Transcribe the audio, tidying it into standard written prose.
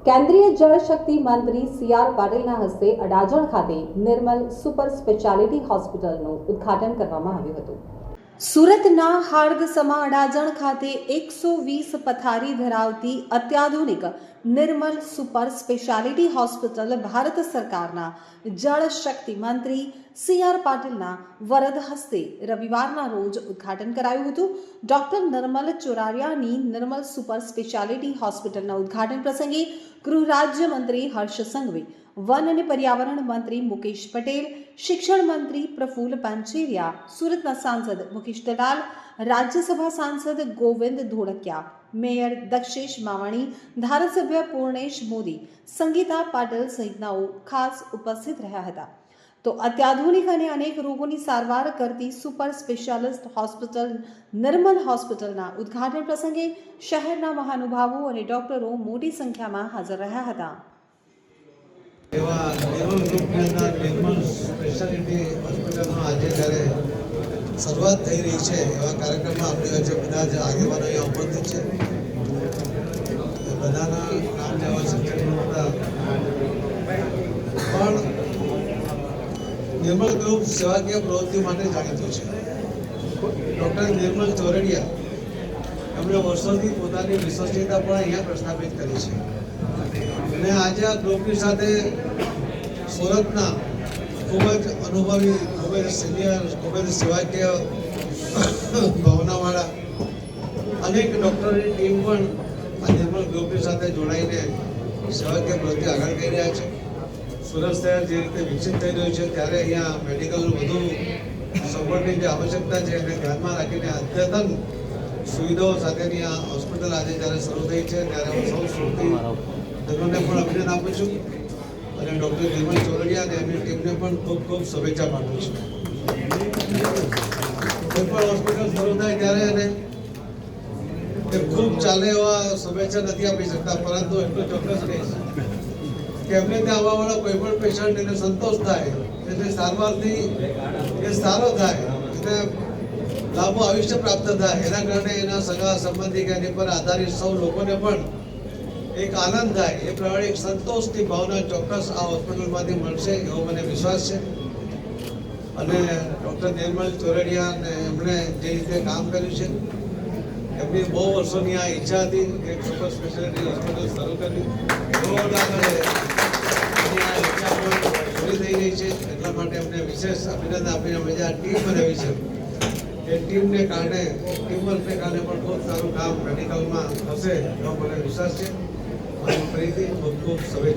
કેન્દ્રીય જળ શક્તિ મંત્રી સી.આર. પાટીલના હસ્તે અડાજણ ખાતે નિર્મલ સુપર સ્પેશિયાલિટી હોસ્પિટલનું ઉદ્ઘાટન કરવામાં આવ્યું હતું. સુરતના હાર્દસમા અડાજણ ખાતે 120 પથારી ધરાવતી અત્યાધુનિક નિર્મલ સુપર સ્પેશિયાલિટી હોસ્પિટલ ભારત સરકારના જળ શક્તિ મંત્રી સી.આર. પાટીલના વરદ હસ્તે રવિવારના રોજ ઉદ્ઘાટન કરાયું હતું. ડોક્ટર નિર્મલ ચોરારિયાની નિર્મલ સુપર સ્પેશિયાલિટી હોસ્પિટલના ઉદ્ઘાટન પ્રસંગે ગૃહ રાજ્ય મંત્રી હર્ષ સંઘવી, વન અને પર્યાવરણ મંત્રી મુકેશ પટેલ, શિક્ષણ મંત્રી પ્રફુલ્લ પાનછેરિયા, સુરતના સાંસદ મુકેશ દલાલ, રાજ્યસભા સાંસદ ગોવિંદ ધોળકિયા, મેયર દક્ષેશ માવાણી, ધારાસભ્ય પૂર્ણેશ મોદી, સંગીતા પાટીલ સહિતનાઓ ખાસ ઉપસ્થિત રહ્યા હતા. તો અત્યાધુનિક અને અનેક રોગોની સારવાર કરતી સુપર સ્પેશિયાલિસ્ટ હોસ્પિટલ નિર્મલ હોસ્પિટલના ઉદ્ઘાટન પ્રસંગે શહેરના મહાનુભાવો અને ડોક્ટરો મોટી સંખ્યામાં હાજર રહ્યા હતા. એવા નિર્મલ ગ્રુપના નિર્મલ સ્પેશિયાલિટી હોસ્પિટલનો આજે જ્યારે શરૂઆત થઈ રહી છે એવા કાર્યક્રમમાં આપણી વચ્ચે બધા જ આગેવાનો અહીંયા ઉપસ્થિત છે. બધાના નામ લેવા શક્ય નહોતા, પણ નિર્મલ ગ્રુપ સેવાકીય પ્રવૃત્તિઓ માટે જાણીતું છે. ડૉક્ટર નિર્મલ ચોરડિયા એમણે વર્ષોથી પોતાની વિશ્વસનીયતા પણ અહીંયા પ્રસ્થાપિત કરી છે અને આજે આ ગ્રુપની સાથે સુરતના ખૂબ જ અનુભવી, ખૂબ જ સિનિયર, ખૂબ જ સેવાકીય ભાવનાવાળા અનેક ડૉક્ટરોની ટીમ પણ આ નિર્મલ ગ્રુપની સાથે જોડાઈને સેવાકીય પ્રવૃત્તિ આગળ કરી રહ્યા છે. સુરત શહેર જે રીતે વિકસિત થઈ રહ્યું છે ત્યારે અહીંયા મેડિકલનું વધુ સગવડની જે આવશ્યકતા છે એને ધ્યાનમાં રાખીને અદ્યતન સુવિધાઓ સાથેની આ હોસ્પિટલ આજે જ્યારે શરૂ થઈ છે ત્યારે હું સૌ સુરતીજનોને પણ અભિનંદન આપું છું અને ડૉક્ટર નિર્મલ ચોરડિયા અને એમની ટીમને પણ ખૂબ ખૂબ શુભેચ્છા પાઠવું છું. કોઈ પણ હોસ્પિટલ શરૂ થાય ત્યારે એને ખૂબ ચાલે એવા શુભેચ્છા નથી આપી શકતા, પરંતુ એટલું ચોક્કસ કહીશ કે એમને ત્યાં આવવાવાળા કોઈ પણ પેશન્ટ એને સંતોષ થાય, એટલે સારવારથી એ સારો થાય, એને લાંબુ આયુષ્ય પ્રાપ્ત થાય, એના કારણે એના સગા સંબંધી કે એની પર આધારિત સૌ લોકોને પણ એક આનંદ થાય, એ પ્રમાણે એક સંતોષની ભાવના ચોક્કસ આ હોસ્પિટલમાંથી મળશે એવો મને વિશ્વાસ છે. અને ડૉક્ટર નિર્મલ ચોરડિયાને એમણે જે રીતે કામ કર્યું છે, એમની બહુ વર્ષોની આ ઈચ્છા હતી કે એક સુપર સ્પેશિયાલિટી હોસ્પિટલ શરૂ કરવી, પૂરી થઈ રહી છે. એટલા માટે એમને વિશેષ અભિનંદન આપીને અમે જે આ ટીમ બનાવી છે એ ટીમને કારણે, ટીમવર્કને કારણે પણ ખૂબ સારું કામ મેડિકલમાં થશે એવો મને વિશ્વાસ છે. ફરીથી ખૂબ ખૂબ શુભેચ્છા.